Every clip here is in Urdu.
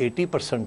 80%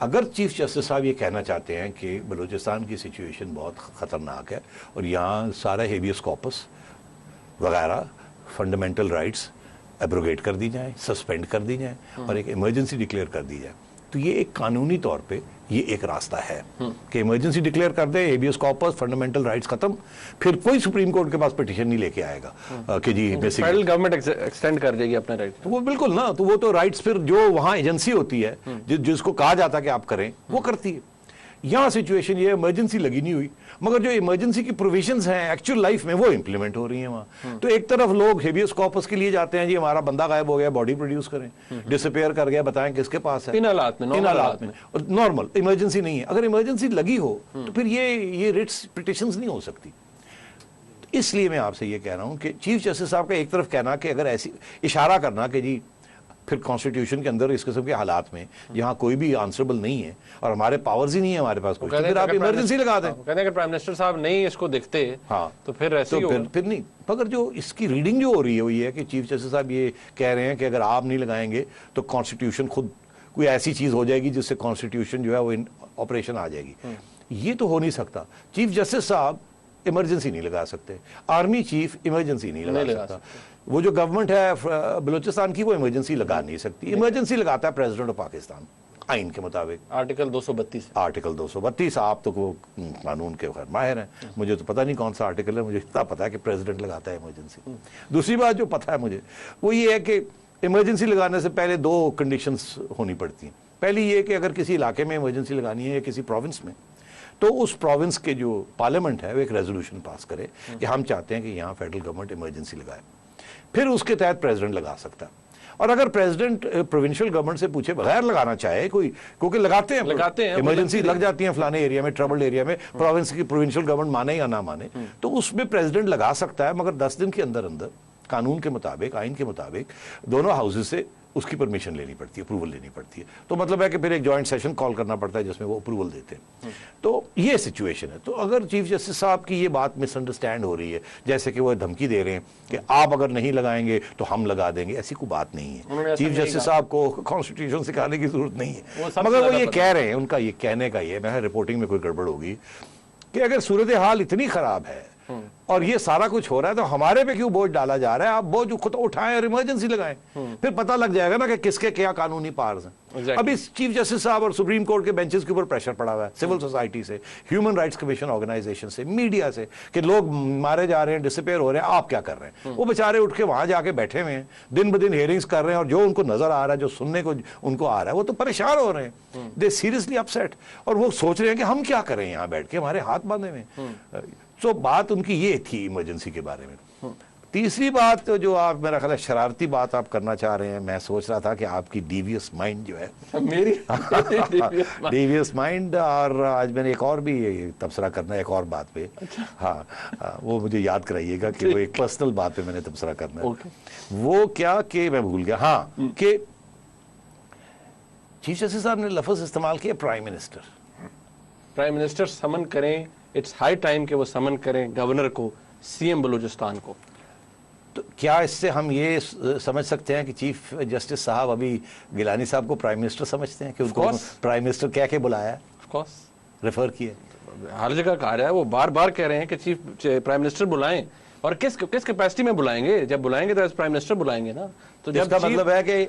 اگر چیف جسٹس صاحب یہ کہنا چاہتے ہیں کہ بلوچستان کی سچویشن بہت خطرناک ہے اور یہاں سارا ہیبیس کارپس وغیرہ فنڈامنٹل رائٹس ایبروگیٹ کر دی جائیں، سسپینڈ کر دی جائیں اور ایک ایمرجنسی ڈکلیئر کر دی جائے، تو یہ ایک قانونی طور پہ یہ ایک راستہ ہے کہ ایمرجنسی ڈکلیئر کر دے، ہیبیس کارپس، فنڈامنٹل رائٹس ختم، پھر کوئی سپریم کورٹ کے پاس پٹیشن نہیں لے کے آئے گا کہ جی فیڈرل گورنمنٹ ایکسٹینڈ کر دے گی اپنے رائٹ. تو وہ بالکل نا، تو وہ تو رائٹس پھر جو وہاں ایجنسی ہوتی ہے جس کو کہا جاتا ہے کہ آپ کریں وہ کرتی ہے. یہاں سچویشن یہ ایمرجنسی لگی نہیں ہوئی، مگر جو ایمرجنسی کی پروویژنز ہیں ایکچوئل لائف میں وہ امپلیمنٹ ہو رہی ہیں وہاں. تو ایک طرف لوگ ہیبیس کارپس کے لیے جاتے ہیں، جی ہمارا بندہ غائب ہو گیا، باڈی پروڈیوس کریں، ڈس اپیئر کر گیا، بتائیں کس کے پاس ہے. ان حالات میں نارمل ایمرجنسی نہیں ہے. اگر ایمرجنسی لگی ہو تو پھر یہ ریٹس پٹیشنز نہیں ہو سکتی. اس لیے میں آپ سے یہ کہہ رہا ہوں کہ چیف جسٹس صاحب کا ایک طرف کہنا کہ اگر ایسی اشارہ کرنا کہ جی پھر کانسٹیٹیوشن کے اندر اس قسم کے حالات میں جہاں کوئی بھی آنسربل نہیں ہے اور ہمارے پاورز ہی نہیں ہے ہمارے پاس کچھ، پھر آپ ایمرجنسی لگا دیں. کہتے ہیں اگر پرائم منسٹر صاحب نہیں اس کو دیکھتے ہاں تو پھر ایسے ہی پھر نہیں. مگر جو اس کی ریڈنگ جو ہو رہی ہے وہ یہ ہے کہ چیف جسٹس صاحب یہ کہہ رہے ہیں کہ اگر آپ نہیں لگائیں گے تو کانسٹیٹیوشن خود کوئی ایسی چیز ہو جائے گی جس سے کانسٹیٹیوشن جو ہے وہ آپریشن آ جائے گی. یہ تو ہو نہیں سکتا. چیف جسٹس صاحب ایمرجنسی نہیں لگا سکتے، آرمی چیف ایمرجنسی نہیں لگا سکتا، وہ جو گورنمنٹ ہے بلوچستان کی وہ ایمرجنسی لگا نہیں سکتی. ایمرجنسی لگاتا ہے پریزیڈنٹ آف پاکستان آئین کے مطابق، آرٹیکل 232. آرٹیکل 232. آپ تو وہ قانون کے خیر ماہر ہیں، مجھے تو پتہ نہیں کون سا آرٹیکل ہے، مجھے اتنا پتا ہے کہ پریزیڈنٹ لگاتا ہے ایمرجنسی. دوسری بات جو پتہ ہے مجھے وہ یہ ہے کہ ایمرجنسی لگانے سے پہلے 2 کنڈیشنز ہونی پڑتی ہیں. پہلی یہ کہ اگر کسی علاقے میں ایمرجنسی لگانی ہے یا کسی پروونس میں، تو اس پروونس کے جو پارلیمنٹ ہے وہ ایک ریزولوشن پاس کرے کہ ہم چاہتے ہیں کہ یہاں فیڈرل گورنمنٹ ایمرجنسی لگائے، پھر اس کے تحت پریزیڈنٹ لگا سکتا ہے. اور اگر پریزیڈنٹ پروونشل گورنمنٹ سے پوچھے بغیر لگانا چاہے کوئی، کیونکہ لگاتے ہیں ایمرجنسی لگ جاتی ہیں فلانے ایریا میں، ٹربلڈ ایریا میں، پروونس کی پروونشل گورنمنٹ مانے یا نہ مانے، تو اس میں پریزیڈنٹ لگا سکتا ہے، مگر 10 دن کے اندر قانون کے مطابق، آئین کے مطابق دونوں ہاؤسز سے اس کی پرمیشن لینی پڑتی ہے، اپروول لینی پڑتی ہے. تو مطلب ہے کہ پھر ایک جوائنٹ سیشن کال کرنا پڑتا ہے جس میں وہ اپروول دیتے ہیں. تو یہ سچویشن ہے. تو اگر چیف جسٹس صاحب کی یہ بات مس انڈرسٹینڈ ہو رہی ہے، جیسے کہ وہ دھمکی دے رہے ہیں کہ آپ اگر نہیں لگائیں گے تو ہم لگا دیں گے، ایسی کوئی بات نہیں ہے. چیف جسٹس صاحب کو کانسٹیٹیوشن سکھانے کی ضرورت نہیں ہے، مگر وہ یہ کہہ رہے ہیں، ان کا یہ کہنے کا یہ میں رپورٹنگ میں کوئی گڑبڑ ہوگی کہ اگر صورتحال اتنی خراب ہے اور یہ سارا کچھ ہو رہا ہے تو ہمارے پہ کیوں بوجھ ڈالا جا رہا ہے؟ آپ بوجھ خود اٹھائیں اور ایمرجنسی لگائیں، پھر پتہ لگ جائے گا نا کہ کس کے کیا قانونی پاورز ہیں. ابھی چیف جسٹس صاحب اور سپریم کورٹ کے بینچز کے اوپر پریشر پڑا ہوا ہے سول سوسائٹی سے، ہیومن رائٹس کمیشن آرگنائزیشن سے، میڈیا سے، کہ لوگ مارے جا رہے ہیں، ڈس اپیئر ہو رہے ہیں، آپ کیا کر رہے ہیں؟ وہ بیچارے اٹھ کے وہاں جا کے بیٹھے ہوئے ہیں، دن بدن ہیئرنگز کر رہے ہیں، اور جو ان کو نظر آ رہا ہے، جو سننے کو ان کو آ رہا ہے، وہ تو پریشان ہو رہے ہیں، دے سیریسلی اپسیٹ، اور وہ سوچ رہے ہیں کہ ہم کیا کریں یہاں بیٹھ کے، ہمارے ہاتھ باندھے ہوئے ہیں. تو بات ان کی یہ تھی ایمرجنسی کے بارے میں. تیسری بات جو آپ میرا خیال ہے شرارتی بات آپ کرنا چاہ رہے ہیں، میں سوچ رہا تھا کہ آپ کی ڈیویس مائنڈ جو ہے میری ڈیویس مائنڈ، اور آج میں نے ایک اور بھی تبصرہ کرنا ہے ایک اور بات پہ. ہاں وہ مجھے یاد کرائیے گا کہ وہ ایک پرسنل بات پہ میں نے تبصرہ کرنا ہے. وہ کیا کہ میں بھول گیا، ہاں کہ چیف جسٹس صاحب نے لفظ استعمال کیا پرائم منسٹر سمن کریں. اٹس ہائی ٹائم کہ وہ سمن کریں گورنر کو، سی ایم بلوچستان کو. تو کیا اس سے ہم یہ سمجھ سکتے ہیں کہ چیف جسٹس صاحب ابھی گیلانی صاحب کو پرائم منسٹر سمجھتے ہیں کہ ان کو پرائم منسٹر کہہ کے بلایا ہے، آف کورس ریفر کیے، ہر جگہ کہا رہا ہے، وہ بار بار کہہ رہے ہیں کہ چیف پرائم منسٹر بلائیں. اور کس کیپیسٹی میں بلائیں گے؟ جب بلائیں گے تو ایز پرائم منسٹر بلائیں گے نا. تو جس کا مطلب ہے کہ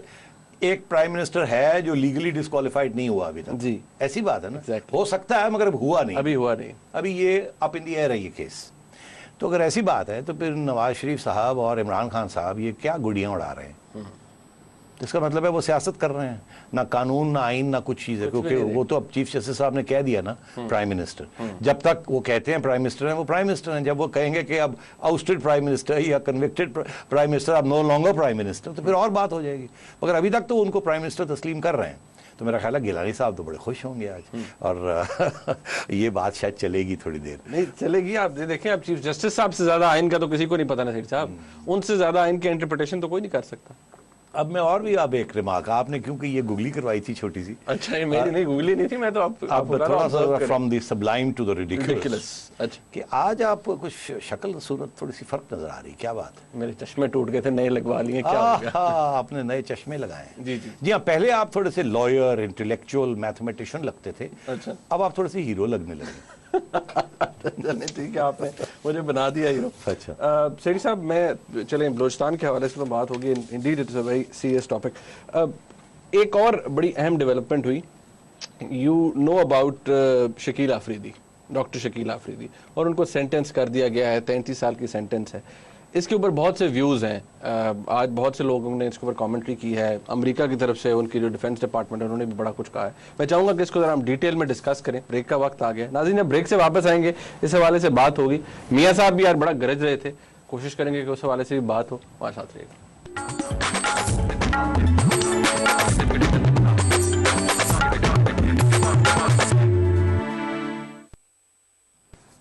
ایک پرائم منسٹر ہے جو لیگلی ڈسکوالیفائڈ نہیں ہوا ابھی تک. جی ایسی بات ہے نا، ہو سکتا ہے مگر ہوا نہیں، ابھی یہ اپ ان دی ایئر ہے یہ کیس. تو اگر ایسی بات ہے تو پھر نواز شریف صاحب اور عمران خان صاحب یہ کیا گڈیاں اڑا رہے ہیں؟ اس کا مطلب ہے وہ سیاست کر رہے ہیں، نہ قانون نہ آئین نہ کچھ چیز ہے، کیونکہ وہ تو اب چیف جسٹس صاحب نے کہہ دیا نا پرائم منسٹر. جب تک وہ کہتے ہیں پرائم منسٹر ہیں وہ پرائم منسٹر ہیں. جب وہ کہیں گے کہ اب آؤسٹڈ پرائم منسٹر یا کنوکٹڈ پرائم منسٹر، اب نو لانگر پرائم منسٹر، تو پھر اور بات ہو جائے گی. مگر ابھی تک تو ان کو پرائم منسٹر تسلیم کر رہے ہیں. تو میرا خیال ہے گیلانی صاحب تو بڑے خوش ہوں گے آج، اور یہ بات شاید چلے گی تھوڑی دیر. نہیں چلے گی. آپ دیکھیں اب چیف جسٹس صاحب سے زیادہ آئین کا تو کسی کو نہیں پتا نصیر صاحب، ان سے زیادہ آئین کی انٹرپریٹیشن تو کوئی نہیں کر سکتا. اب میں اور بھی اب ایک ریمارک آپ نے کیونکہ یہ گوگلی کروائی تھی چھوٹی سی. اچھا یہ میری نہیں گوگلی نہیں تھی, میں تو آپ تھوڑا سا from the sublime to the ridiculous. اچھا کہ آج آپ کو کچھ شکل صورت تھوڑی سی فرق نظر آ رہی, کیا بات ہے؟ میرے چشمے ٹوٹ گئے تھے, نئے لگوا لیے, کیا ہو گیا؟ آپ نے نئے چشمے لگائے ہیں. جی جی جی ہاں, پہلے آپ تھوڑے سے لائر, انٹلیکچوئل, میتھمیٹیشین لگتے تھے. اچھا اب آپ تھوڑے سے ہیرو لگنے لگے. ٹھیک ہے, آپ نے مجھے بنا دیا ہیرو. اچھا سیٹھی صاحب, میں چلیں بلوچستان کے حوالے سے تو بات ہوگی, indeed it's a very serious topic. ایک اور بڑی اہم ڈیولپمنٹ ہوئی, you know about Shakil Afridi, doctor Shakil Afridi, اور ان کو سینٹنس کر دیا گیا ہے, 33 سال کی سینٹنس ہے. اس کے اوپر بہت سے ویوز ہیں, آج بہت سے لوگوں نے اس کے اوپر کامنٹری کی ہے. امریکہ کی طرف سے ان کی جو ڈیفنس ڈپارٹمنٹ ہے انہوں نے بھی بڑا کچھ کہا ہے. میں چاہوں گا کہ اس کو ذرا ہم ڈیٹیل میں ڈسکس کریں, بریک کا وقت آ گیا. ناظرین بریک سے واپس آئیں گے, اس حوالے سے بات ہوگی. میاں صاحب بھی یار بڑا گرج رہے تھے, کوشش کریں گے کہ اس حوالے سے بھی بات ہو. ہمارے ساتھ رہیے گا.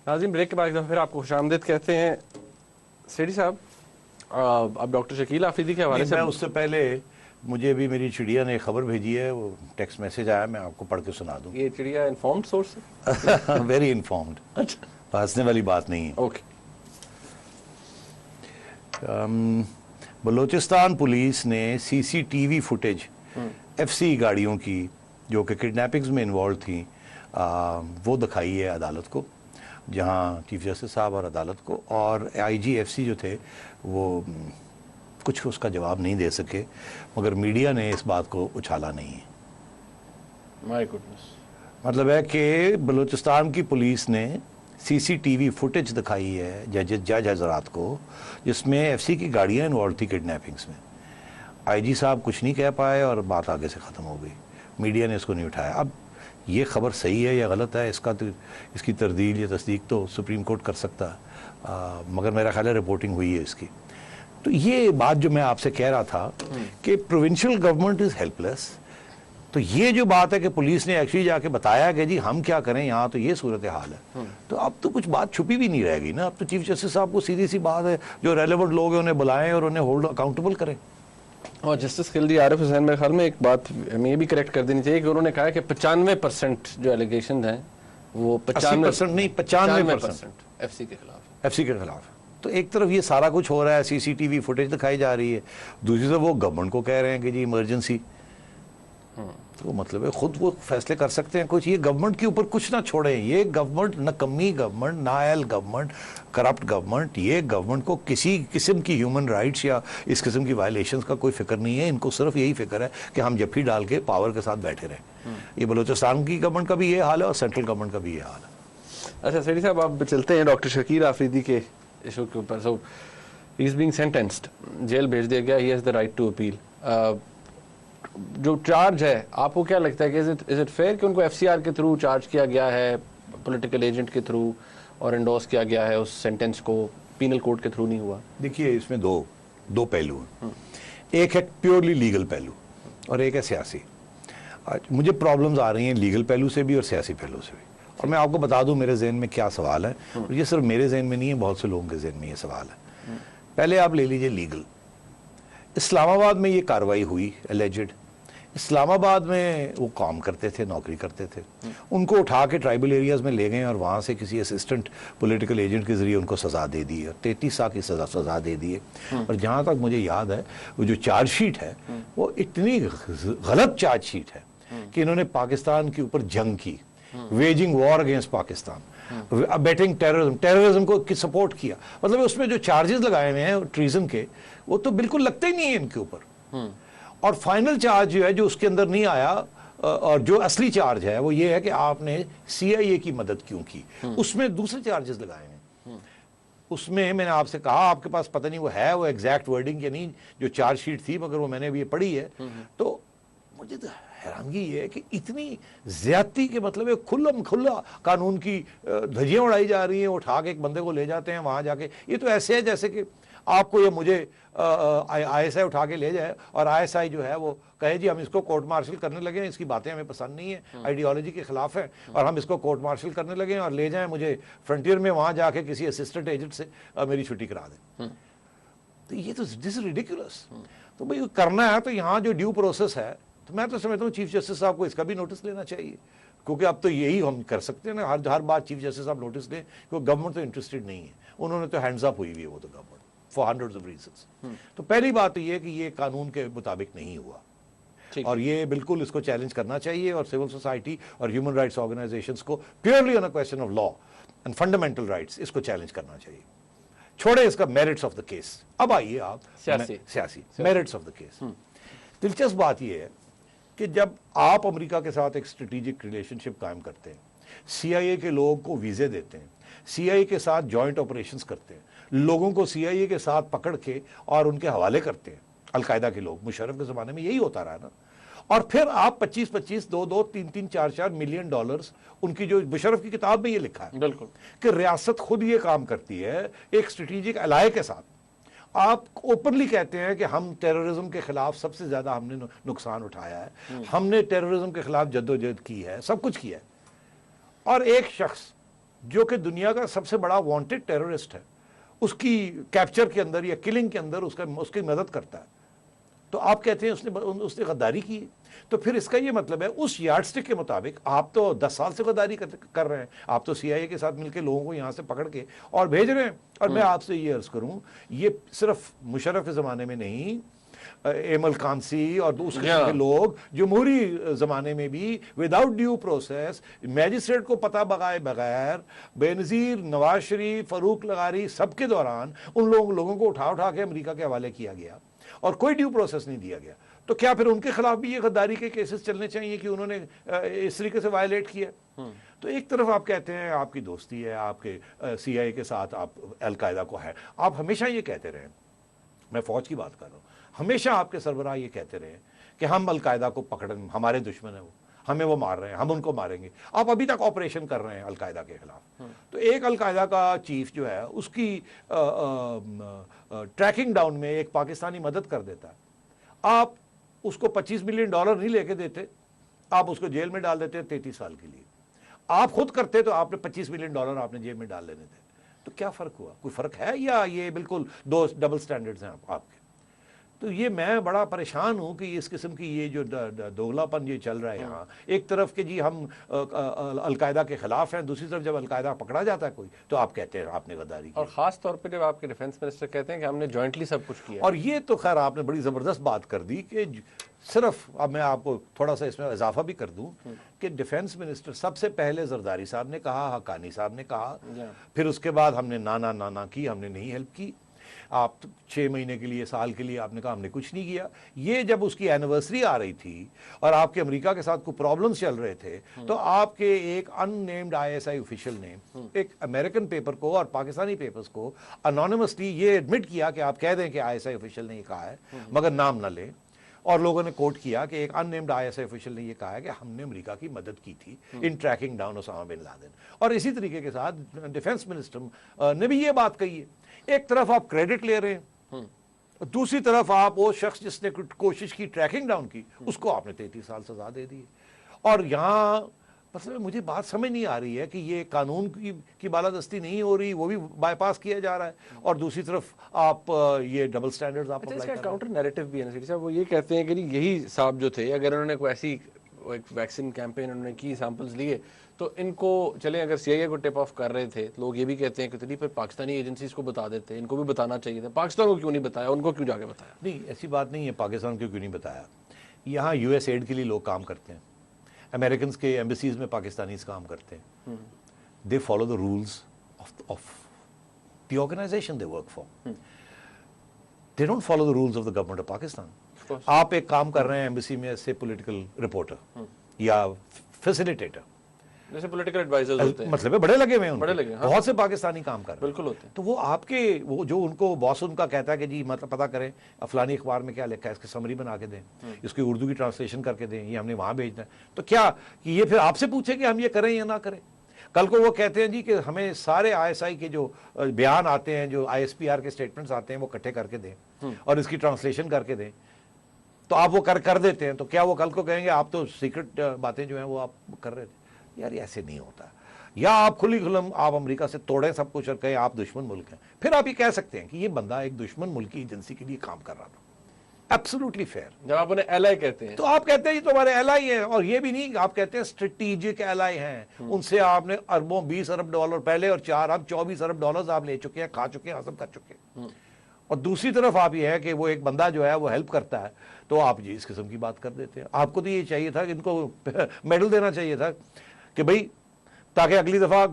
ناظرین بریک کے بعد پھر آپ کو خوش آمدید کہتے ہیں. سیٹھی صاحب, اب ڈاکٹر شکیل آفریدی کے حوالے سے, میں اس سے پہلے مجھے بھی میری چڑیا نے خبر بھیجی ہے, وہ ٹیکسٹ میسج آیا, میں آپ کو پڑھ کے سنا دوں. یہ چڑیا انفارمڈ سورس ہے, ویری انفارمڈ, اچھا ہنسنے والی بات نہیں ہے. اوکے. بلوچستان پولیس نے C C T V footage F C گاڑیوں کی جو کہ کڈنیپنگز میں انوالو تھیں وہ دکھائی ہے عدالت کو, جہاں چیف جسٹس صاحب اور عدالت کو, اور آئی جی ایف سی جو تھے وہ کچھ اس کا جواب نہیں دے سکے, مگر میڈیا نے اس بات کو اچھالا نہیں ہے. مائی گڈنس. مطلب ہے کہ بلوچستان کی پولیس نے C C T V footage دکھائی ہے جج حضرات کو, جس میں ایف سی کی گاڑیاں انوالو تھی کڈنیپنگس میں. آئی جی صاحب کچھ نہیں کہہ پائے اور بات آگے سے ختم ہو گئی, میڈیا نے اس کو نہیں اٹھایا. اب یہ خبر صحیح ہے یا غلط ہے, اس کی تردید یا تصدیق تو سپریم کورٹ کر سکتا ہے, مگر میرا خیال ہے رپورٹنگ ہوئی ہے اس کی. تو یہ بات جو میں آپ سے کہہ رہا تھا کہ پروونشل گورنمنٹ از ہیلپ لیس, تو یہ جو بات ہے کہ پولیس نے ایکچولی جا کے بتایا کہ جی ہم کیا کریں یہاں, تو یہ صورتحال ہے. تو اب تو کچھ بات چھپی بھی نہیں رہ گئی نا, اب تو چیف جسٹس صاحب کو سیدھی سی بات ہے, جو ریلیونٹ لوگ ہیں انہیں بلائیں اور انہیں ہولڈ اکاؤنٹیبل کریں. اور جسٹس خلدی عارف حسین میرے خیال میں ایک بات ہمیں یہ بھی کریکٹ کر دینی چاہیے کہ انہوں نے کہا کہ 95% جو ایلیگیشن ہیں وہ 80% نہیں 95% ایف سی کے خلاف, ایف سی کے خلاف. تو ایک طرف یہ سارا کچھ ہو رہا ہے, سی سی ٹی وی فوٹیج دکھائی جا رہی ہے, دوسری طرف وہ گورنمنٹ کو کہہ رہے ہیں کہ جی ایمرجنسی. تو مطلب ہے خود وہ فیصلے کر سکتے ہیں کچھ, یہ گورنمنٹ کے اوپر کچھ نہ چھوڑیں. یہ گورنمنٹ نکمی گورنمنٹ, نااہل گورنمنٹ, کرپٹ گورنمنٹ, یہ گورنمنٹ کو کسی قسم کی ہیومن رائٹس یا اس قسم کی وائلیشنز کا کوئی فکر نہیں ہے. ان کو صرف یہی فکر ہے کہ ہم جفی ڈال کے پاور کے ساتھ بیٹھے رہیں. یہ بلوچستان کی گورنمنٹ کا بھی یہ حال ہے اور سینٹرل گورنمنٹ کا بھی یہ حال ہے. اچھا سیٹھی صاحب, آپ چلتے ہیں ڈاکٹر شکیل آفریدی کے ایشو کے اوپر. سو ہی از بینگ سینٹینسڈ, جیل بھیج دیا گیا, he has the right to appeal. جو چارج ہے آپ کو کیا لگتا ہے کہ از اٹ فیئر کہ ان کو ایف سی آر کے تھرو چارج کیا گیا ہے, پولیٹیکل ایجنٹ کے تھرو, اور انڈورس کیا گیا ہے اس سینٹینس کو, پینل کوڈ کے تھرو نہیں ہوا؟ دیکھیے اس میں دو پہلو ہیں. ایک ہے پیورلی لیگل پہلو اور ایک ہے سیاسی. مجھے پرابلمز آ رہی ہیں لیگل پہلو سے بھی اور سیاسی پہلو سے بھی, اور میں آپ کو بتا دوں میرے ذہن میں کیا سوال ہے. اور یہ صرف میرے ذہن میں نہیں ہے, بہت سے لوگوں کے ذہن میں یہ سوال ہے. پہلے آپ لے لیجئے لیگل. اسلام آباد میں یہ کاروائی ہوئی اللیجڈ. اسلام آباد میں وہ کام کرتے تھے, نوکری کرتے تھے, ان کو اٹھا کے ٹرائبل ایریاز میں لے گئے اور وہاں سے کسی اسسٹنٹ پولیٹیکل ایجنٹ کے ذریعے ان کو سزا دے دی ہے, 33 سال کی سزا دے دی ہے. اور جہاں تک مجھے یاد ہے وہ جو چارج شیٹ ہے وہ اتنی غلط چارج شیٹ ہے کہ انہوں نے پاکستان کے اوپر جنگ کی, waging war against Pakistan, abetting terrorism کو سپورٹ کیا. مطلب اس میں جو چارجز لگائے ہوئے ہیں ٹریزن کے, وہ تو بالکل لگتے ہی نہیں ہیں ان کے اوپر. اور فائنل چارج جو ہے جو اس کے اندر نہیں آیا, اور جو اصلی چارج ہے وہ یہ ہے کہ آپ نے سی آئی اے کی مدد کیوں کی. اس میں دوسرے چارجز لگائے ہیں. اس میں نے آپ سے کہا, آپ کے پاس پتہ نہیں وہ ہے وہ ایگزیکٹ ورڈنگ یا نہیں, جو چارج شیٹ تھی, مگر وہ میں نے بھی یہ پڑھی ہے. تو مجھے تو حیرانگی یہ ہے کہ اتنی زیادتی کے مطلب کھلا قانون کی دھجیاں اڑائی جا رہی ہیں. اٹھا کے ایک بندے کو لے جاتے ہیں وہاں جا کے, یہ تو ایسے ہے جیسے کہ آپ کو یا مجھے آئی ایس آئی اٹھا کے لے جائے اور آئی ایس آئی جو ہے وہ کہے جی ہم اس کو کورٹ مارشل کرنے لگے ہیں, اس کی باتیں ہمیں پسند نہیں ہیں, آئیڈیالوجی کے خلاف ہیں, اور ہم اس کو کورٹ مارشل کرنے لگے ہیں اور لے جائیں مجھے فرنٹیئر میں, وہاں جا کے کسی اسسٹنٹ ایجنٹ سے میری چھٹی کرا دیں. تو یہ تو دس از ریڈیکولس. تو بھائی کرنا ہے تو یہاں جو ڈیو پروسیس ہے تو میں تو سمجھتا ہوں چیف جسٹس صاحب کو اس کا بھی نوٹس لینا چاہیے, کیونکہ اب تو یہی ہم کر سکتے ہیں نا, ہر بات چیف جسٹس صاحب نوٹس لیں, کیونکہ گورنمنٹ تو انٹرسٹڈ نہیں ہے, انہوں نے تو ہینڈز اپ ہوئی ہوئی ہے وہ تو government for hundreds of reasons. تو پہلی بات تو یہ ہے کہ یہ قانون کے مطابق نہیں ہوا, اور یہ بالکل اس کو چیلنج کرنا چاہیے, اور سول سوسائٹی اور ہیومن رائٹس آرگنائزیشنز کو purely on a question of law and fundamental rights اس کو چیلنج کرنا چاہیے. چھوڑے اس کا میرٹس آف دا کیس, اب آئیے آپ سیاسی میرٹس آف دا کیس. دلچسپ بات یہ ہے کہ جب آپ امریکہ کے ساتھ ایک اسٹریٹجک ریلیشن شپ قائم کرتے ہیں, سی آئی اے کے لوگوں کو ویزے دیتے ہیں, سی آئی اے کے ساتھ جوائنٹ آپریشنز کرتے ہیں, لوگوں کو سی آئی اے کے ساتھ پکڑ کے اور ان کے حوالے کرتے ہیں, القاعدہ کے لوگ مشرف کے زمانے میں یہی ہوتا رہا نا, اور پھر آپ 25-25 2-2 3-3 4-4 ملین ڈالرز, ان کی جو مشرف کی کتاب میں یہ لکھا ہے بالکل کہ ریاست خود یہ کام کرتی ہے ایک اسٹریٹجک الائے کے ساتھ. آپ اوپنلی کہتے ہیں کہ ہم ٹیررزم کے خلاف سب سے زیادہ ہم نے نقصان اٹھایا ہے, ہم نے ٹیررزم کے خلاف جدوجہد کی ہے, سب کچھ کیا ہے, اور ایک شخص جو کہ دنیا کا سب سے بڑا وانٹڈ ٹیررسٹ ہے اس کی کیپچر کے اندر یا کلنگ کے اندر اس کی مدد کرتا ہے, تو آپ کہتے ہیں اس نے غداری کی. تو پھر اس کا یہ مطلب ہے اس یارڈ سٹک کے مطابق آپ تو 10 سال سے غداری کر رہے ہیں, آپ تو سی آئی اے کے ساتھ مل کے لوگوں کو یہاں سے پکڑ کے اور بھیج رہے ہیں. اور میں آپ سے یہ عرض کروں, یہ صرف مشرف کے زمانے میں نہیں, ایمل کانسی اور اس قسم کے لوگ جمہوری زمانے میں بھی وداؤٹ ڈیو پروسیس میجسٹریٹ کو پتہ بغائے بغیر بے نظیر نواز شریف, فاروق لغاری سب کے دوران ان لوگوں کو اٹھا کے امریکہ کے حوالے کیا گیا اور کوئی ڈیو پروسیس نہیں دیا گیا. تو کیا پھر ان کے خلاف بھی یہ غداری کے کیسز چلنے چاہیے کہ انہوں نے اس طریقے سے وائلیٹ کیا؟ تو ایک طرف آپ کہتے ہیں آپ کی دوستی ہے آپ کے سی آئی اے کے ساتھ, آپ القاعدہ کو ہے, آپ ہمیشہ یہ کہتے رہے, میں فوج کی بات کر رہا ہوں, ہمیشہ آپ کے سربراہ یہ کہتے رہے کہ ہم القاعدہ کو پکڑیں, ہمارے دشمن ہیں وہ, ہمیں وہ مار رہے ہیں, ہم ان کو ماریں گے. آپ ابھی تک آپریشن کر رہے ہیں القاعدہ کے خلاف. تو ایک القاعدہ کا چیف جو ہے اس کی ٹریکنگ ڈاؤن میں ایک پاکستانی مدد کر دیتا ہے, آپ اس کو $25 ملین نہیں لے کے دیتے, آپ اس کو جیل میں ڈال دیتے 33 سال کے لیے. آپ خود کرتے تو آپ نے $25 ملین آپ نے جیل میں ڈال لینے تھے. تو کیا فرق ہوا؟ کوئی فرق ہے یا یہ بالکل دو ڈبل سٹینڈرڈز ہیں آپ کے؟ تو یہ میں بڑا پریشان ہوں کہ اس قسم کی یہ جو دوگلا پن یہ چل رہا ہے یہاں, ایک طرف کہ جی ہم القاعدہ کے خلاف ہیں, دوسری طرف جب القاعدہ پکڑا جاتا ہے کوئی تو آپ کہتے ہیں آپ نے غداری کی. اور خاص طور پہ جب آپ کے ڈیفنس منسٹر کہتے ہیں کہ ہم نے جوائنٹلی سب کچھ کیا. اور یہ تو خیر آپ نے بڑی زبردست بات کر دی کہ صرف, اب میں آپ کو تھوڑا سا اس میں اضافہ بھی کر دوں کہ ڈیفنس منسٹر سب سے پہلے زرداری صاحب نے کہا, حقانی صاحب نے کہا, پھر اس کے بعد ہم نے نانا کی, ہم نے نہیں ہیلپ کی. آپ 6 مہینے کے لیے, سال کے لیے آپ نے کہا ہم نے کچھ نہیں کیا. یہ جب اس کی اینیورسری آ رہی تھی اور آپ کے امریکہ کے ساتھ کوئی پرابلمز چل رہے تھے, تو آپ کے ایک unnamed I S I official نے ایک امریکن پیپر کو اور پاکستانی پیپرز کو انونیمسلی یہ ایڈمٹ کیا کہ آپ کہہ دیں کہ آئی ایس آئی اوفیشل نے یہ کہا ہے مگر نام نہ لیں, اور لوگوں نے کوٹ کیا کہ ایک unnamed I S I official نے یہ کہا ہے کہ ہم نے امریکہ کی مدد کی تھی in tracking down Osama bin Laden. اور اسی طریقے کے ساتھ ڈیفنس منسٹر نے بھی یہ بات کہی ہے. ایک طرف آپ کریڈٹ لے رہے ہیں, دوسری طرف آپ وہ شخص جس نے کوشش کی ٹریکنگ ڈاؤن کی اس کو آپ نے 33 سال سزا دے دی. اور یہاں مطلب مجھے بات سمجھ نہیں آ رہی ہے کہ یہ قانون کی بالادستی نہیں ہو رہی, وہ بھی بائی پاس کیا جا رہا ہے, اور دوسری طرف آپ یہ ڈبل سٹینڈرڈز آپ اپلائی کر رہے ہیں. کاؤنٹر نیریٹو بھی ہے نا صاحب, وہ یہ کہتے ہیں کہ یہی صاحب جو تھے اگر انہوں نے کوئی ایسی ایک ویکسین کیمپین انہوں نے کی, سیمپلز لیے, تو ان کو چلیں اگر سی آئی اے کو ٹپ آف کر رہے تھے, لوگ یہ بھی کہتے ہیں کہ چلیے پھر پاکستانی ایجنسیز کو بتا دیتے, ان کو بھی بتانا چاہیے تھا, پاکستان کو کیوں نہیں بتایا, ان کو کیوں جا کے بتایا؟ نہیں, ایسی بات نہیں ہے پاکستان کو کیوں نہیں بتایا. یہاں یو ایس ایڈ کے لیے لوگ کام کرتے ہیں, امریکنز کے ایمبیسیز میں پاکستانیز کام کرتے ہیں, they follow the rules of the organization they work for, they don't follow the rules of the government of Pakistan. آپ ایک کام کر رہے ہیں ایمبیسی میں ایز اے پولیٹیکل رپورٹر یا فیسیلیٹیٹر, جیسے پولیٹیکل ایڈوائزرز ہوتے ہیں, مطلب ہے بڑے لگے ہوئے ہیں, بڑے لگے, بہت سے پاکستانی کام کر رہے ہیں, بالکل ہوتے ہیں. تو وہ آپ کے وہ جو ان کو باس ان کا کہتا ہے کہ جی مطلب پتہ کریں فلانی اخبار میں کیا لکھا ہے, اس کی سمری بنا کے دیں, اس کی اردو کی ٹرانسلیشن کر کے دیں, یہ ہم نے وہاں بھیجنا ہے. تو کیا کہ یہ پھر آپ سے پوچھے کہ ہم یہ کریں یا نہ کریں؟ کل کو وہ کہتے ہیں جی کہ ہمیں سارے آئی ایس آئی کے جو بیان آتے ہیں, جو آئی ایس پی آر کے اسٹیٹمنٹس آتے ہیں, وہ اکٹھے کر کے دیں اور اس کی ٹرانسلیشن کر کے دیں, تو آپ وہ کر دیتے ہیں. تو کیا وہ کل کو کہیں گے آپ تو سیکرٹ باتیں جو ہیں وہ آپ کر رہے تھے؟ یار ایسے نہیں ہوتا. یا آپ کھلی کھلم آپ امریکہ سے توڑیں سب کچھ اور کہیں آپ دشمن ملک ہیں, پھر آپ یہ کہہ سکتے ہیں کہ یہ بندہ ایک دشمن ملک کی ایجنسی کے لیے کام کر رہا تھا. Absolutely fair. جب آپ انہیں ایلائی کہتے ہیں تو آپ کہتے ہیں یہ تو ہمارے ایلائی ہیں, اور یہ بھی نہیں, آپ کہتے ہیں اسٹریٹیجک ایلائی ہیں. ان سے آپ نے اربوں 20 ارب ڈالر پہلے اور 4 ارب 24 ارب ڈالرز آپ لے چکے ہیں, کھا چکے ہیں, حاصل کر چکے ہیں. اور دوسری طرف آپ یہ ہے کہ وہ ایک بندہ جو ہے وہ ہیلپ کرتا ہے, تو آپ جی اس قسم کی بات کر دیتے ہیں. آپ کو تو یہ چاہیے تھا کہ ان کو میڈل دینا چاہیے تھا کہ بھائی تاکہ اگلی دفعہ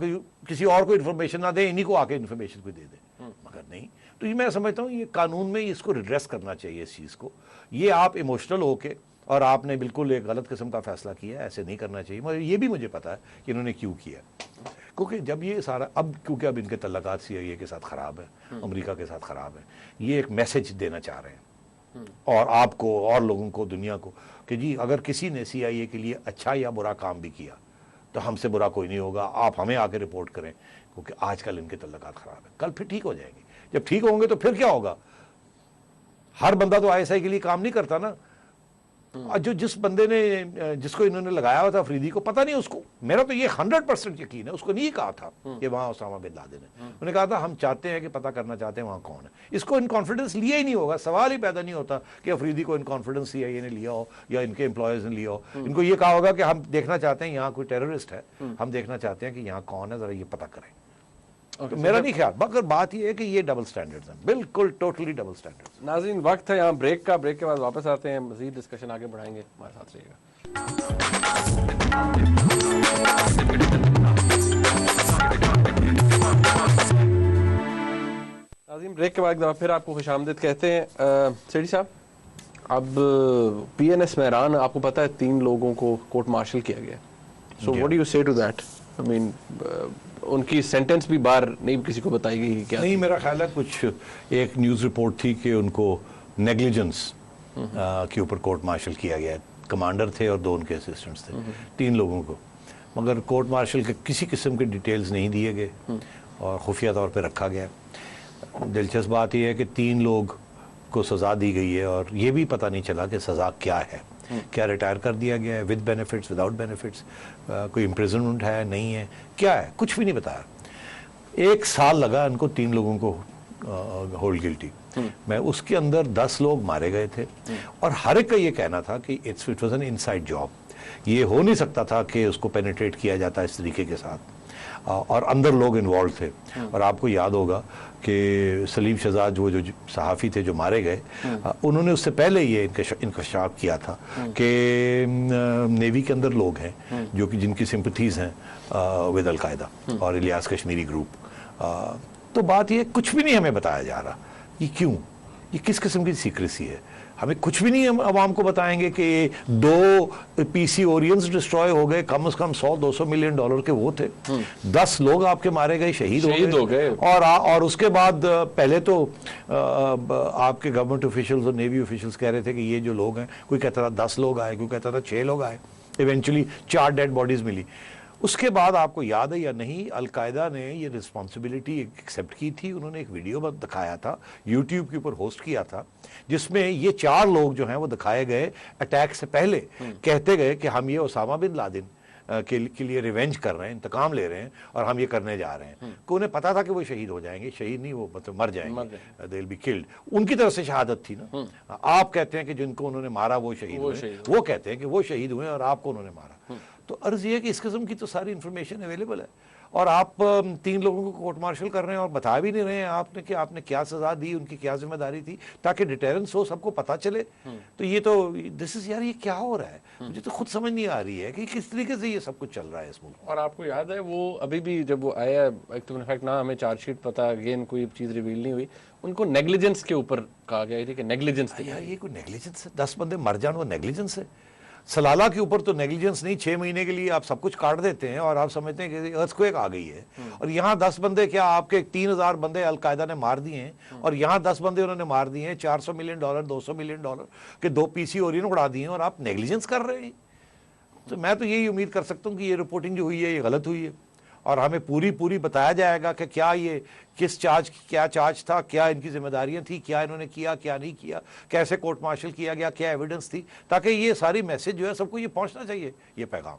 کسی اور کو انفارمیشن نہ دیں, انہی کو آ کے انفارمیشن کو دے دیں, مگر نہیں. تو یہ میں سمجھتا ہوں یہ قانون میں اس کو ریڈریس کرنا چاہیے اس چیز کو. یہ آپ ایموشنل ہو کے اور آپ نے بالکل ایک غلط قسم کا فیصلہ کیا ہے, ایسے نہیں کرنا چاہیے. مگر یہ بھی مجھے پتا ہے کہ انہوں نے کیوں کیا, کیونکہ جب یہ سارا کیونکہ اب ان کے تعلقات CIA کے ساتھ خراب ہیں, امریکہ کے ساتھ خراب ہیں, یہ ایک میسج دینا چاہ رہے ہیں اور آپ کو اور لوگوں کو, دنیا کو, کہ جی اگر کسی نے CIA کے لیے اچھا یا برا کام بھی کیا تو ہم سے برا کوئی نہیں ہوگا, آپ ہمیں آ کے رپورٹ کریں, کیونکہ آج کل ان کے تعلقات خراب ہیں, کل پھر ٹھیک ہو جائیں گے. جب ٹھیک ہوں گے تو پھر کیا ہوگا؟ ہر بندہ تو ISI کے لیے کام نہیں کرتا نا. جو جس بندے نے جس کو انہوں نے لگایا ہوا تھا افریدی کو, پتہ نہیں اس کو, میرا تو یہ 100% یقین ہے اس کو نہیں کہا تھا کہ وہاں اسامہ بن لادن ہے. انہوں نے کہا تھا ہم چاہتے ہیں کہ پتہ کرنا چاہتے ہیں وہاں کون ہے. اس کو ان کانفیڈنس لیا ہی نہیں ہوگا, سوال ہی پیدا نہیں ہوتا کہ افریدی کو ان کانفیڈنس CIA نے لیا ہو یا ان کے امپلائیز نے لیا ہو. ان کو یہ کہا ہوگا کہ ہم دیکھنا چاہتے ہیں یہاں کوئی ٹیررسٹ ہے, ہم دیکھنا چاہتے ہیں کہ یہاں کون ہے, ذرا یہ پتہ کریں. تو میرا نہیں خیال, مگر بات یہ ہے کہ یہ ڈبل سٹینڈرڈز ہیں, بالکل ٹوٹلی ڈبل سٹینڈرڈز. ناظرین وقت ہے یہاں بریک کا, بریک کے بعد واپس آتے ہیں, مزید ڈسکشن آگے بڑھائیں گے, ہمارے ساتھ رہیے گا. ناظرین بریک کے بعد ایک دفعہ پھر آپ کو خوش آمدید کہتے ہیں. سیٹھی صاحب, اب PNS مہران آپ کو پتہ ہے 3 لوگوں کو کورٹ مارشل کیا گیا, سو واٹ ڈو یو سے ٹو دیٹ؟ I mean, ان کی سینٹنس بھی باہر نہیں کسی کو بتائی گئی کیا نہیں. میرا خیال ہے کچھ ایک نیوز رپورٹ تھی کہ ان کو نیگلیجنس کے اوپر کورٹ مارشل کیا گیا. کمانڈر تھے اور 2 ان کے اسسٹنٹس تھے, 3 لوگوں کو, مگر کورٹ مارشل کے کسی قسم کے ڈیٹیلز نہیں دیے گئے اور خفیہ طور پہ رکھا گیا. دلچسپ بات یہ ہے کہ 3 لوگ کو سزا دی گئی ہے اور یہ بھی پتہ نہیں چلا کہ سزا کیا ہے. کیا ریٹائر کر دیا گیا ہے ود بینیفٹس, وداؤٹ بینیفٹس, کوئی امپریزنمنٹ ہے, نہیں ہے, کیا ہے, کچھ بھی نہیں بتایا. 1 سال لگا ان کو 3 لوگوں کو ہولڈ گلٹی میں. اس کے اندر 10 لوگ مارے گئے تھے اور ہر ایک کا یہ کہنا تھا کہ it was an inside job. یہ ہو نہیں سکتا تھا کہ اس کو پینیٹریٹ کیا جاتا اس طریقے کے ساتھ, اور اندر لوگ انوالو تھے. اور آپ کو یاد ہوگا کہ سلیم شہزاد جو صحافی تھے جو مارے گئے, انہوں نے اس سے پہلے یہ انکشاف کیا تھا کہ نیوی کے اندر لوگ ہیں جو کہ جن کی سمپتھیز ہیں ود القاعدہ اور الیاس کشمیری گروپ. تو بات یہ کچھ بھی نہیں ہمیں بتایا جا رہا. یہ کیوں؟ یہ کس قسم کی سیکریسی ہے؟ ہمیں کچھ بھی نہیں ہم عوام کو بتائیں گے کہ 2 PC اورینز ڈسٹروائے ہو گئے, کم از کم $100-200 ملین کے وہ تھے. 10 لوگ آپ کے مارے گئے, شہید ہو گئے. اور اس کے بعد پہلے تو آپ کے گورنمنٹ آفیشلز اور نیوی آفیشلز کہہ رہے تھے کہ یہ جو لوگ ہیں, کوئی کہتا تھا 10 لوگ آئے, کوئی کہتا تھا 6 لوگ آئے, ایونچولی 4 ڈیڈ باڈیز ملی. اس کے بعد آپ کو یاد ہے یا نہیں, القاعدہ نے یہ رسپانسبلٹی ایکسیپٹ کی تھی. انہوں نے ایک ویڈیو دکھایا تھا, یوٹیوب کے اوپر ہوسٹ کیا تھا, جس میں یہ 4 لوگ جو ہیں وہ دکھائے گئے اٹیک سے پہلے کہتے گئے کہ ہم یہ اسامہ بن لادن کے لیے ریونج کر رہے ہیں, انتقام لے رہے ہیں اور ہم یہ کرنے جا رہے ہیں. کہ انہیں پتا تھا کہ وہ شہید ہو جائیں گے, شہید نہیں, وہ مطلب مر جائیں گے, they will be killed. ان کی طرف سے شہادت تھی نا. آپ کہتے ہیں کہ جن کو انہوں نے مارا وہ شہید ہوئے, وہ کہتے ہیں کہ وہ شہید ہوئے اور آپ کو انہوں نے مارا. تو عرض یہ ہے کہ اس قسم کی تو ساری انفارمیشن اویلیبل ہے, اور آپ 3 لوگوں کو کورٹ مارشل کر رہے ہیں اور بتا بھی نہیں رہے ہیں آپ نے کہ آپ نے کیا سزا دی, ان کی کیا ذمہ داری تھی, تاکہ ڈیٹرنس ہو, سب کو پتہ چلے. تو یہ تو یار یہ کیا ہو رہا ہے, مجھے تو خود سمجھ نہیں آ رہی ہے کہ کس طریقے سے یہ سب کچھ چل رہا ہے اس ملک. اور آپ کو یاد ہے وہ ابھی بھی جب وہ آیا, ایکٹ نہ ہمیں چارج شیٹ پتا, اگین کوئی چیز ریویل نہیں ہوئی, ان کو نیگلیجنس کے اوپر کہا گیا تھا کہ نیگلیجنس تھی. یار یہ کوئی نیگلیجنس ہے؟ 10 بندے مر جان وہ نیگلیجنس ہے؟ سلالہ کے اوپر تو نیگلیجنس نہیں, 6 مہینے کے لیے آپ سب کچھ کاٹ دیتے ہیں اور آپ سمجھتے ہیں کہ ارتھکویک آ گئی ہے. اور یہاں 10 بندے, کیا آپ کے 3000 بندے القاعدہ نے مار دیے ہیں, اور یہاں 10 بندے انہوں نے مار دیے ہیں, $400 ملین $200 ملین کے 2 PC اورین اڑا دیے ہیں, اور آپ نیگلیجنس کر رہے ہیں. تو میں تو یہی امید کر سکتا ہوں کہ یہ رپورٹنگ جو ہوئی ہے یہ غلط ہوئی ہے, اور ہمیں پوری بتایا جائے گا کہ کیا یہ کس چارج, کیا چارج تھا, کیا ان کی ذمہ داریاں تھیں, کیا انہوں نے کیا, کیا نہیں کیا, کیسے کورٹ مارشل کیا گیا, کیا ایویڈنس تھی, تاکہ یہ ساری میسج جو ہے سب کو یہ پہنچنا چاہیے, یہ پیغام.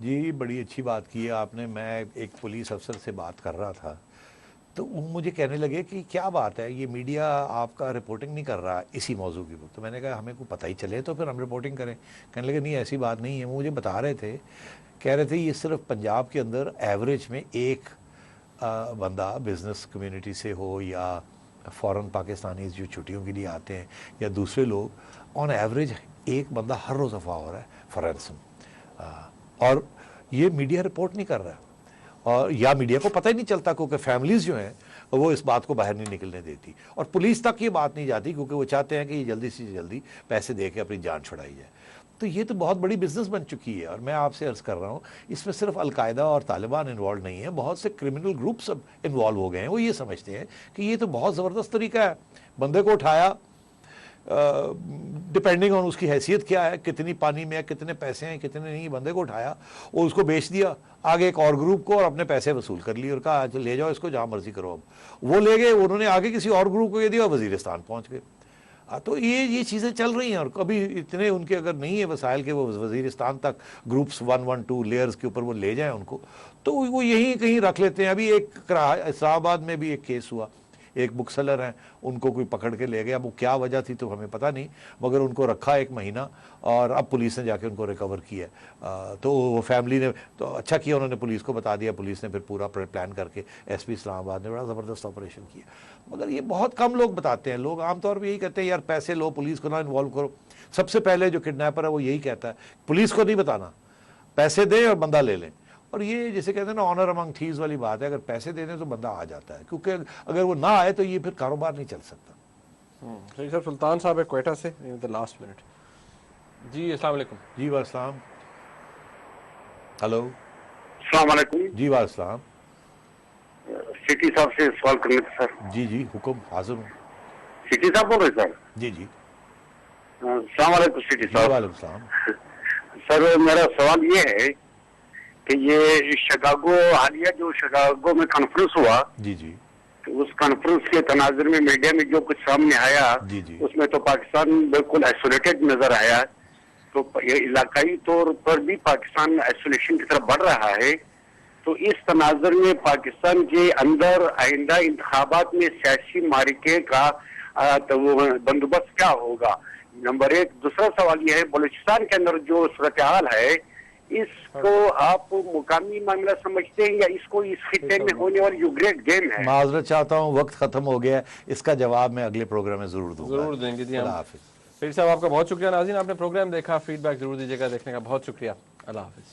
جی بڑی اچھی بات کی ہے آپ نے. میں ایک پولیس افسر سے بات کر رہا تھا تو وہ مجھے کہنے لگے کہ کیا بات ہے یہ میڈیا آپ کا رپورٹنگ نہیں کر رہا اسی موضوع کی. تو میں نے کہا ہمیں کو پتہ ہی چلے تو پھر ہم رپورٹنگ کریں. کہنے لگے نہیں ایسی بات نہیں ہے. وہ مجھے بتا رہے تھے, کہہ رہے تھے یہ صرف پنجاب کے اندر ایوریج میں ایک بندہ بزنس کمیونٹی سے ہو یا فورن پاکستانیز جو چھٹیوں کے لیے آتے ہیں یا دوسرے لوگ, آن ایوریج ایک بندہ ہر روز افواہ ہو رہا ہے فار رینسم. اور یہ میڈیا رپورٹ نہیں کر رہا اور یا میڈیا کو پتہ ہی نہیں چلتا کیونکہ فیملیز جو ہیں وہ اس بات کو باہر نہیں نکلنے دیتی اور پولیس تک یہ بات نہیں جاتی کیونکہ وہ چاہتے ہیں کہ یہ جلدی سے جلدی پیسے دے کے اپنی جان چھڑائی جائے. تو یہ تو بہت بڑی بزنس بن چکی ہے. اور میں آپ سے عرض کر رہا ہوں اس میں صرف القاعدہ اور طالبان انوالو نہیں ہیں, بہت سے کرمنل گروپس اب انوالو ہو گئے ہیں. وہ یہ سمجھتے ہیں کہ یہ تو بہت زبردست طریقہ ہے, بندے کو اٹھایا ڈپینڈنگ آن اس کی حیثیت کیا ہے, کتنی پانی میں ہے, کتنے پیسے ہیں, کتنے نہیں, بندے کو اٹھایا اور اس کو بیچ دیا آگے ایک اور گروپ کو اور اپنے پیسے وصول کر لیے اور کہا لے جاؤ اس کو جہاں مرضی کرو. اب وہ لے گئے, انہوں نے آگے کسی اور گروپ کو یہ دیا اور وزیرستان پہنچ گئے. تو یہ چیزیں چل رہی ہیں اور کبھی اتنے ان کے اگر نہیں ہے وسائل کے وہ وزیرستان تک گروپس 1 1 2 لیئرز کے اوپر وہ لے جائیں ان کو تو وہ یہیں کہیں رکھ لیتے ہیں. ابھی ایک اسلام آباد میں بھی ایک کیس ہوا, ایک بک سیلر ہیں ان کو کوئی پکڑ کے لے گیا. اب وہ کیا وجہ تھی تو ہمیں پتہ نہیں, مگر ان کو رکھا 1 مہینہ اور اب پولیس نے جا کے ان کو ریکور کیا. تو وہ فیملی نے تو اچھا کیا, انہوں نے پولیس کو بتا دیا, پولیس نے پھر پورا پلان کر کے ایس پی اسلام آباد نے بڑا زبردست آپریشن کیا. مگر یہ بہت کم لوگ بتاتے ہیں. لوگ عام طور پہ یہی کہتے ہیں یار پیسے لو, پولیس کو نہ انوالو کرو. سب سے پہلے جو کڈنیپر ہے وہ یہی کہتا ہے پولیس کو نہیں بتانا, پیسے دیں اور بندہ لے لیں. اور یہ جسے کہتے ہیں نا آنر امنگ تھیز والی بات ہے, اگر پیسے دے دیں تو بندہ آ جاتا ہے, کیونکہ اگر وہ نہ آئے تو یہ پھر کاروبار نہیں چل سکتا. صحیح سر. سلطان صاحب ہے کوئٹہ سے, لاسٹ منٹ. جی السلام علیکم. جی وعلیکم. ہلو السلام علیکم. جی وعلیکم. سٹی صاحب سے سوال کرنے تھے سر. جی جی حکم حاضر ہوں. سٹی صاحب بول رہے سر؟ جی جی السلام علیکم سٹی صاحب. وعلیکم السلام. سر میرا سوال یہ ہے کہ یہ شکاگو حالیہ جو شکاگو میں کانفرنس ہوا, جی جی اس کانفرنس کے تناظر میں میڈیا میں جو کچھ سامنے آیا جی جی اس میں تو پاکستان بالکل آئسولیٹڈ نظر آیا. تو یہ علاقائی طور پر بھی پاکستان آئسولیشن کی طرف بڑھ رہا ہے. تو اس تناظر میں پاکستان کے اندر آئندہ انتخابات میں سیاسی معرکے کا بندوبست کیا ہوگا؟ نمبر 1. دوسرا سوال یہ ہے بلوچستان کے اندر جو صورتحال ہے اس کو آپ مقامی معاملہ سمجھتے ہیں یا اس کو اس خطے میں ہونے والی جو گریٹ گیم ہے؟ معذرت چاہتا ہوں وقت ختم ہو گیا ہے, اس کا جواب میں اگلے پروگرام میں ضرور دوں گا. ضرور دیں گے. جی اللہ حافظ. پھر صاحب آپ کا بہت شکریہ. ناظرین آپ نے پروگرام دیکھا, فیڈ بیک ضرور دیجیے گا, دیکھنے کا بہت شکریہ. اللہ حافظ.